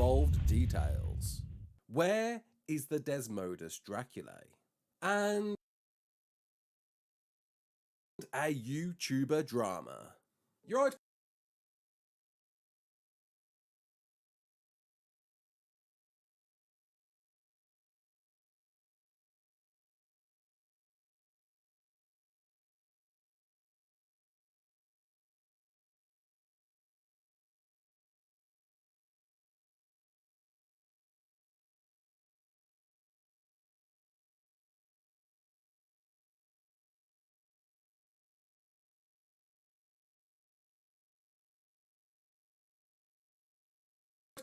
evolved details. Where is the Desmodus Draculae? And a YouTuber drama. You're right.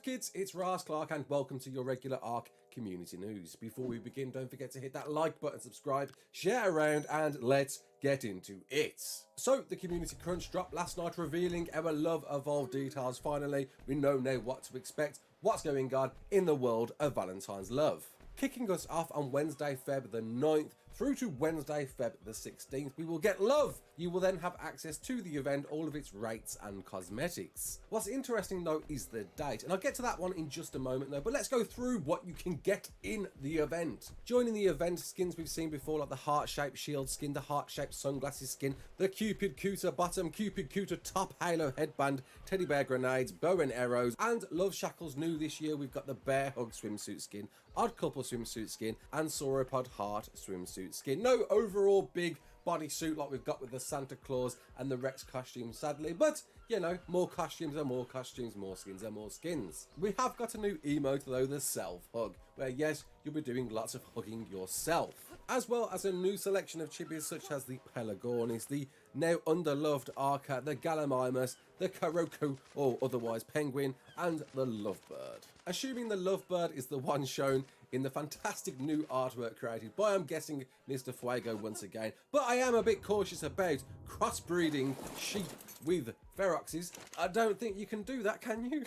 Kids, it's Ras Clark and welcome to your regular ARK community news. Before we begin, don't forget to hit that like button, subscribe, share around, and let's get into it. So, the Community Crunch dropped last night revealing our Love Evolved details. Finally, we know now what to expect, what's going on in the world of Valentine's love. Kicking us off on Wednesday, Feb the 9th through to Wednesday, Feb the 16th, we will get love. You will then have access to the event, all of its rates and cosmetics. What's interesting though is the date, and I'll get to that one in just a moment though, but let's go through what you can get in the event. Joining the event, skins we've seen before like the heart-shaped shield skin, the heart-shaped sunglasses skin, the Cupid Cooter bottom, Cupid Cooter top, halo headband, teddy bear grenades, bow and arrows, and Love Shackles new this year, we've got the Bear Hug swimsuit skin, Odd Couple swimsuit skin, and Sauropod Heart swimsuit skin. No overall big bodysuit like we've got with the Santa Claus and the Rex costume, sadly, but you know, more costumes are more costumes, more skins are more skins. We have got a new emote though, the Self Hug, where yes, you'll be doing lots of hugging yourself, as well as a new selection of chibis such as the Pelagornis, the now underloved Arca, the Gallimimus, the Karoko or otherwise Penguin, and the Lovebird. Assuming the Lovebird is the one shown in the fantastic new artwork created by, I'm guessing, Mr. Fuego once again, but I am a bit cautious about crossbreeding sheep with feroxes. I don't think you can do that, can you?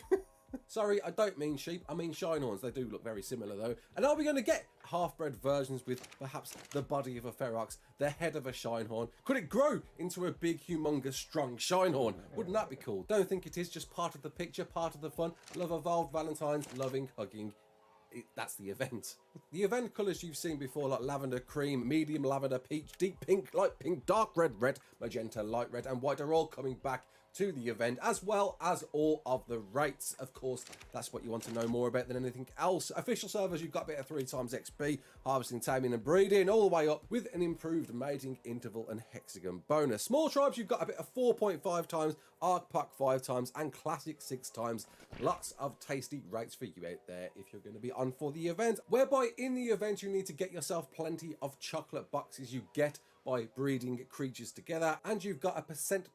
Sorry, I don't mean sheep, I mean Shinehorns. They do look very similar though. And are we going to get half-bred versions with perhaps the body of a ferox, the head of a Shinehorn? Could it grow into a big, humongous, strong Shinehorn? Wouldn't that be cool? Don't think it is, just part of the picture, part of the fun. Love Evolved Valentine's, loving, hugging. That's the event. The event colours you've seen before like lavender cream, medium lavender, peach, deep pink, light pink, dark red, magenta, light red and white are all coming back to the event, as well as all of the rates. Of course, that's what you want to know more about than anything else. Official servers, you've got a bit of 3 times XP, harvesting, taming and breeding, all the way up with an improved mating interval and hexagon bonus. Small tribes, you've got a bit of 4.5 times, Arcpoc 5 times and Classic 6 times. Lots of tasty rates for you out there if you're going to be on for the event, whereby in the event you need to get yourself plenty of chocolate boxes you get by breeding creatures together, and you've got a percent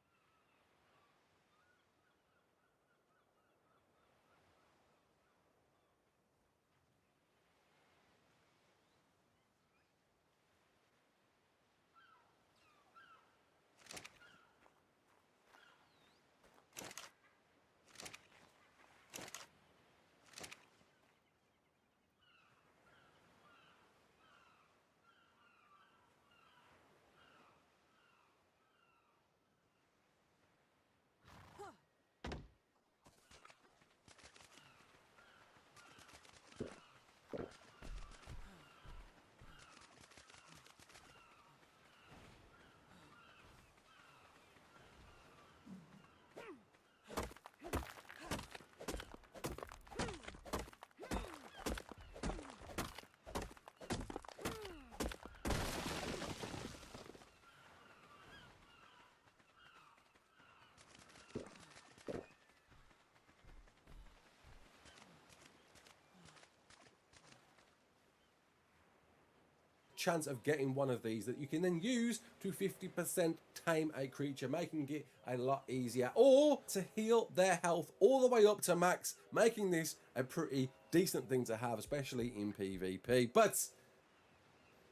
chance of getting one of these that you can then use to 50% tame a creature, making it a lot easier, or to heal their health all the way up to max, making this a pretty decent thing to have, especially in PvP. But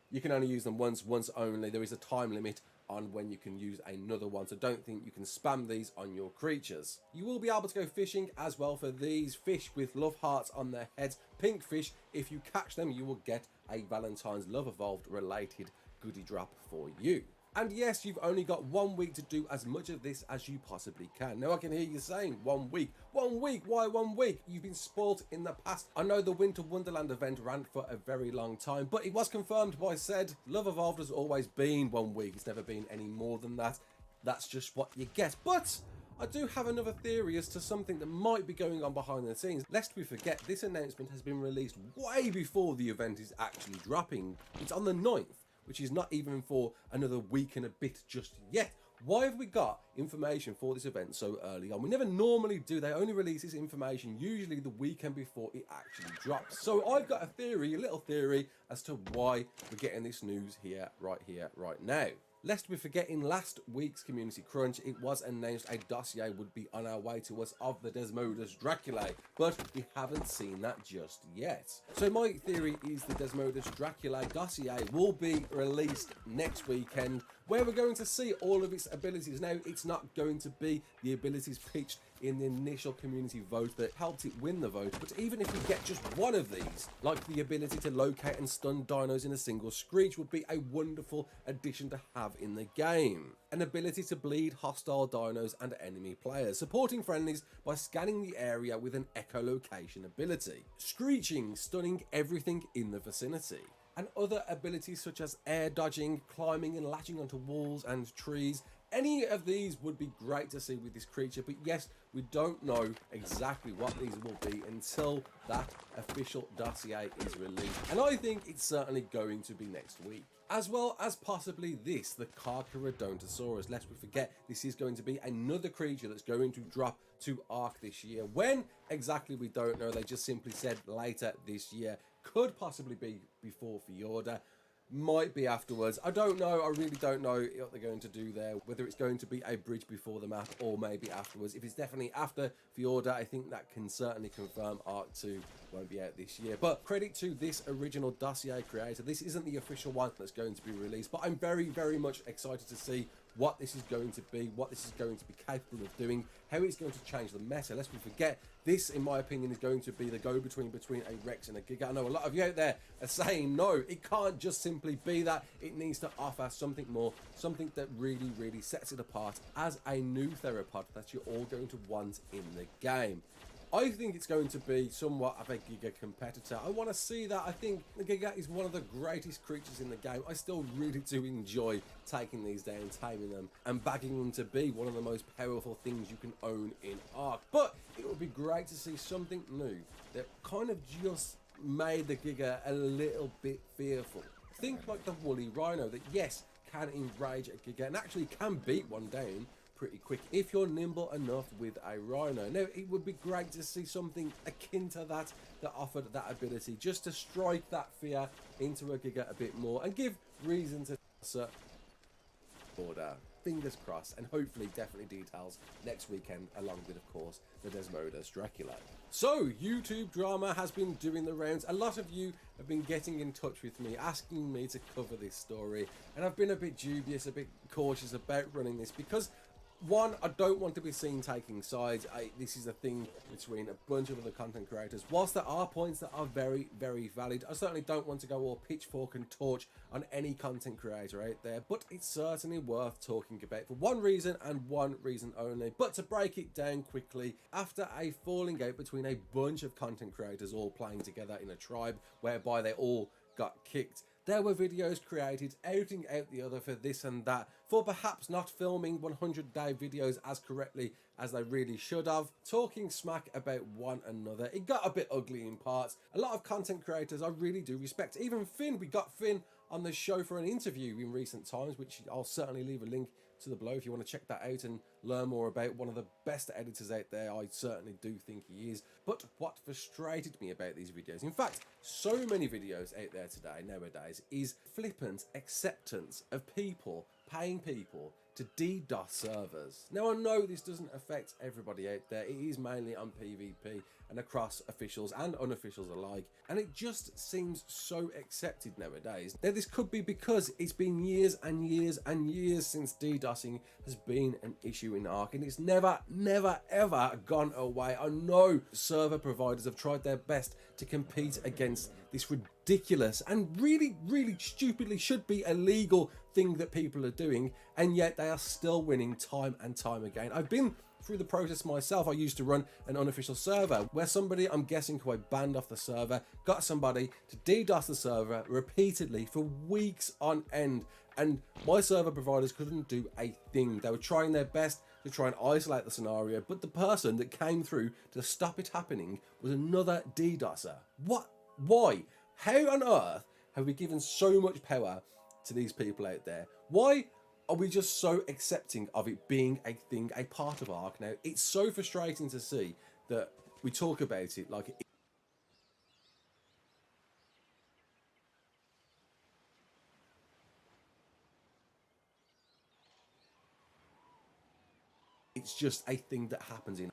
you can only use them once only. There is a time limit on when you can use another one, so don't think you can spam these on your creatures. You will be able to go fishing as well for these fish with love hearts on their heads, pink fish. If you catch them, you will get a Valentine's Love Evolved related goodie drop for you. And yes, you've only got 1 week to do as much of this as you possibly can. Now I can hear you saying, 1 week, 1 week, why 1 week? You've been spoilt in the past. I know the Winter Wonderland event ran for a very long time, but it was confirmed by said Love Evolved has always been 1 week. It's never been any more than that. That's just what you get. But I do have another theory as to something that might be going on behind the scenes. Lest we forget, this announcement has been released way before the event is actually dropping. It's on the 9th, which is not even for another week and a bit just yet. Why have we got information for this event so early on? We never normally do. They only release this information usually the weekend before it actually drops. So I've got a theory, a little theory, as to why we're getting this news here, right now. Lest we forget, in last week's Community Crunch, it was announced a dossier would be on our way to us of the Desmodus Draculae, but we haven't seen that just yet. So my theory is the Desmodus Draculae dossier will be released next weekend, where we're going to see all of its abilities. Now, it's not going to be the abilities pitched in the initial community vote that helped it win the vote, but even if we get just one of these, like the ability to locate and stun dinos in a single screech, would be a wonderful addition to have in the game. An ability to bleed hostile dinos and enemy players, supporting friendlies by scanning the area with an echolocation ability, screeching, stunning everything in the vicinity, and other abilities such as air dodging, climbing and latching onto walls and trees. Any of these would be great to see with this creature, but yes, we don't know exactly what these will be until that official dossier is released. And I think it's certainly going to be next week. As well as possibly this, the Carcharodontosaurus. Lest we forget, this is going to be another creature that's going to drop to Ark this year. When exactly, we don't know. They just simply said later this year. Could possibly be before Fjorda. Might be afterwards. I don't know. I really don't know what they're going to do there. Whether it's going to be a bridge before the map or maybe afterwards. If it's definitely after Fjorda, I think that can certainly confirm Ark 2 won't be out this year. But credit to this original dossier creator. This isn't the official one that's going to be released, but I'm very, very much excited to see what this is going to be, what this is going to be capable of doing, how it's going to change the meta. Lest we forget, this, in my opinion, is going to be the go-between between a Rex and a Giga. I know a lot of you out there are saying, no, it can't just simply be that. It needs to offer something more, something that really, really sets it apart as a new theropod that you're all going to want in the game. I think it's going to be somewhat of a Giga competitor. I want to see that. I think the Giga is one of the greatest creatures in the game. I still really do enjoy taking these down, taming them, and bagging them to be one of the most powerful things you can own in Ark. But it would be great to see something new that kind of just made the Giga a little bit fearful. Think like the Woolly Rhino that, yes, can enrage a Giga and actually can beat one down pretty quick if you're nimble enough with a Rhino. Now, it would be great to see something akin to that offered that ability, just to strike that fear into a Giga a bit more and give reason to order. Fingers crossed, and hopefully definitely details next weekend, along with, of course, the Desmodus Draculae. So, YouTube drama has been doing the rounds. A lot of you have been getting in touch with me, asking me to cover this story, and I've been a bit dubious, a bit cautious about running this because, one, I don't want to be seen taking sides. This is a thing between a bunch of other content creators. Whilst there are points that are very, very valid, I certainly don't want to go all pitchfork and torch on any content creator out there, but it's certainly worth talking about for one reason and one reason only. But to break it down quickly, after a falling out between a bunch of content creators all playing together in a tribe whereby they all got kicked, there were videos created outing out the other for this and that, for perhaps not filming 100-day videos as correctly as they really should have, talking smack about one another. It got a bit ugly in parts. A lot of content creators I really do respect. Even Finn, we got Finn on the show for an interview in recent times, which I'll certainly leave a link to the below if you want to check that out and learn more about one of the best editors out there. I certainly do think he is. But what frustrated me about these videos, in fact, so many videos out there today nowadays, is flippant acceptance of people paying people to DDoS servers. Now, I know this doesn't affect everybody out there. It is mainly on PvP and across officials and unofficials alike, and it just seems so accepted nowadays. Now, this could be because it's been years and years and years since DDoSing has been an issue in Ark, and it's never ever gone away. I know server providers have tried their best to compete against this ridiculous and really stupidly should be illegal thing that people are doing, and yet they are still winning time and time again. I've been through the process myself. I used to run an unofficial server where somebody, I'm guessing who I banned off the server, got somebody to DDoS the server repeatedly for weeks on end, and my server providers couldn't do a thing. They were trying their best to try and isolate the scenario, but the person that came through to stop it happening was another DDoSer. What? Why? How on earth have we given so much power to these people out there? Why are we just so accepting of it being a thing, a part of Ark now? It's so frustrating to see that we talk about it like it's just a thing that happens in.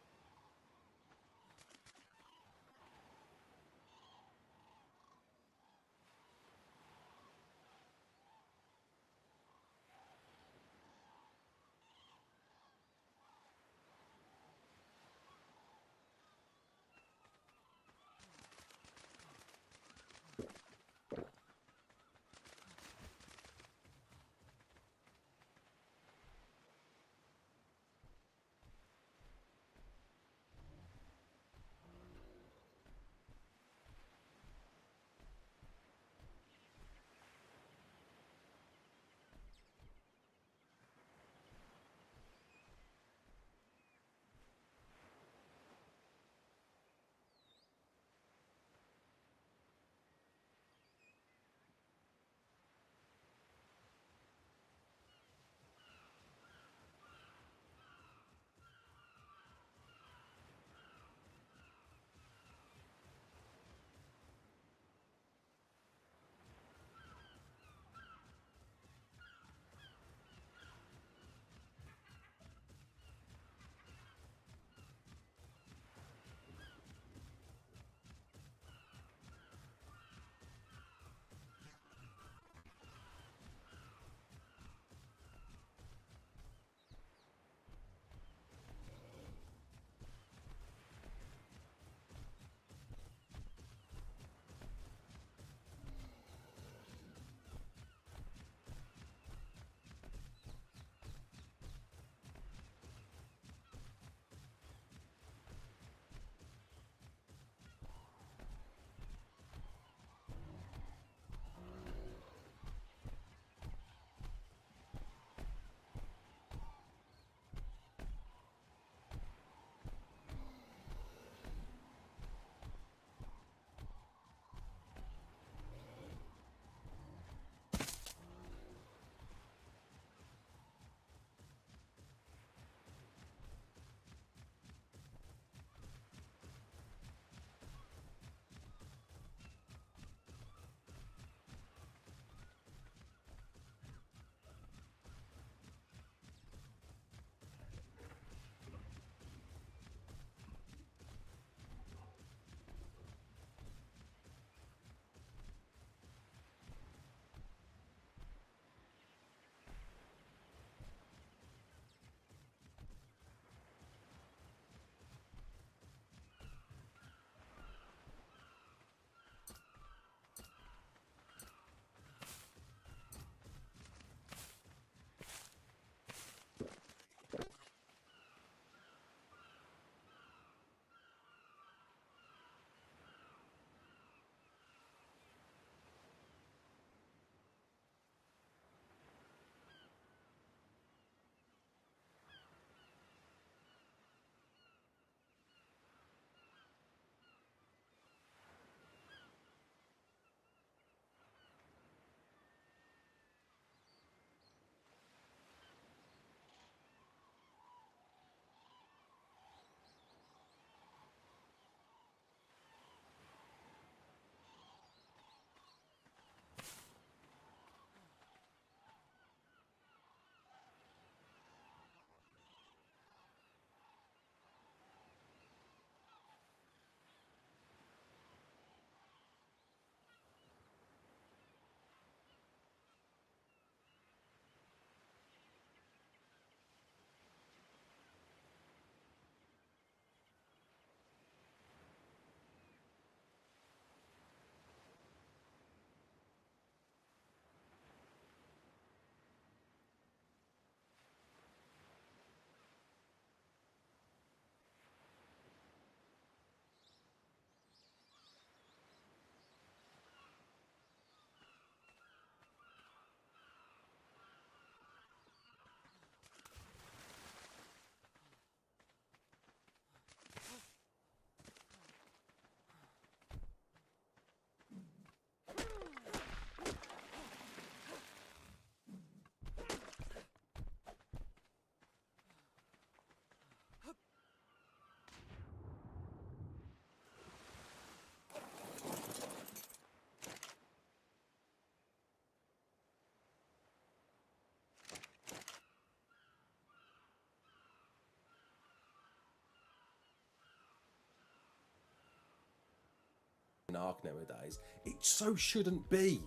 Ark nowadays. It so shouldn't be.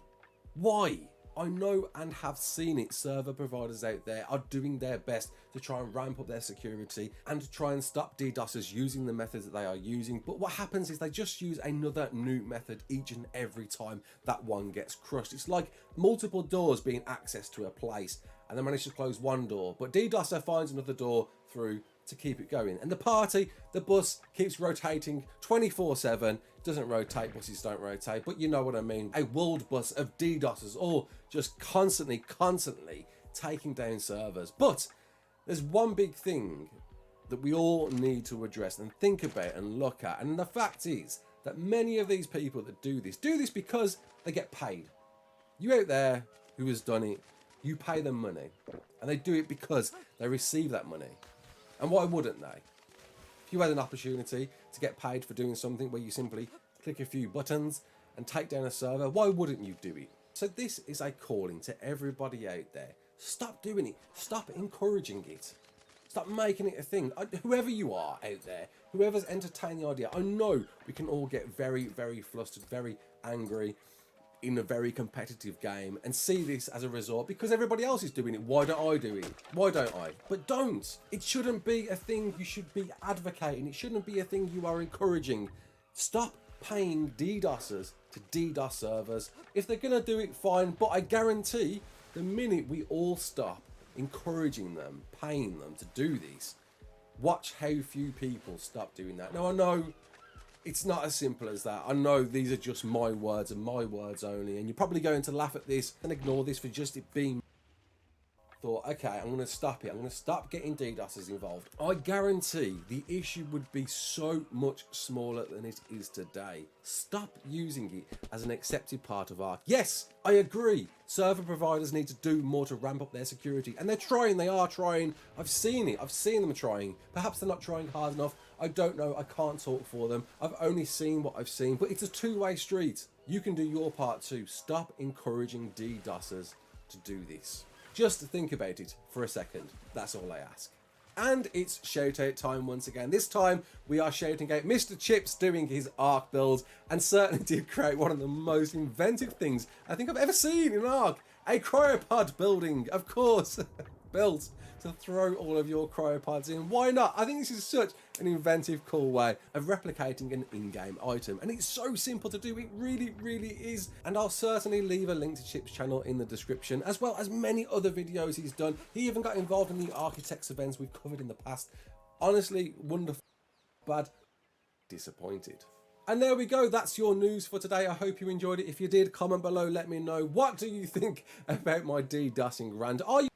Why? I know and have seen it. Server providers out there are doing their best to try and ramp up their security and to try and stop DDoSers using the methods that they are using. But what happens is they just use another new method each and every time that one gets crushed. It's like multiple doors being accessed to a place and they manage to close one door, but DDoSer finds another door through to keep it going. And the bus keeps rotating 24/7. Doesn't rotate, buses don't rotate, but you know what I mean. A world bus of DDoSers all just constantly taking down servers. But there's one big thing that we all need to address and think about and look at. And the fact is that many of these people that do this because they get paid. You out there who has done it, you pay them money. And they do it because they receive that money. And why wouldn't they? If you had an opportunity to get paid for doing something where you simply click a few buttons and take down a server, why wouldn't you do it? So this is a calling to everybody out there. Stop doing it. Stop encouraging it. Stop making it a thing. Whoever you are out there, whoever's entertained the idea, I know we can all get very, very flustered, very angry in a very competitive game and see this as a result because everybody else is doing it. Why don't I do it? Why don't I? But don't. It shouldn't be a thing you should be advocating. It shouldn't be a thing you are encouraging. Stop paying DDoSers to DDoS servers. If they're going to do it, fine. But I guarantee the minute we all stop encouraging them, paying them to do this, watch how few people stop doing that. Now, I know it's not as simple as that. I know these are just my words and my words only, and you're probably going to laugh at this and ignore this for just it being thought, okay, I'm going to stop it. I'm going to stop getting DDoSers involved. I guarantee the issue would be so much smaller than it is today. Stop using it as an accepted part of Ark. Yes, I agree. Server providers need to do more to ramp up their security, and they're trying. They are trying. I've seen it. I've seen them trying. Perhaps they're not trying hard enough. I don't know. I can't talk for them. I've only seen what I've seen, but it's a two-way street. You can do your part too. Stop encouraging DDoSers to do this. Just think about it for a second. That's all I ask. And it's shout out time once again. This time we are shouting out Mr. Chips doing his Ark build, and certainly did create one of the most inventive things I think I've ever seen in Ark. A cryopod building, of course, built to throw all of your cryopods in. Why not? I think this is such an inventive, cool way of replicating an in-game item, and it's so simple to do. It really, really is. And I'll certainly leave a link to Chip's channel in the description, as well as many other videos he's done. He even got involved in the Architects events we've covered in the past. Honestly, wonderful, bad, disappointed. And there we go. That's your news for today. I hope you enjoyed it. If you did, comment below. Let me know. What do you think about my DDoSing rant? Are you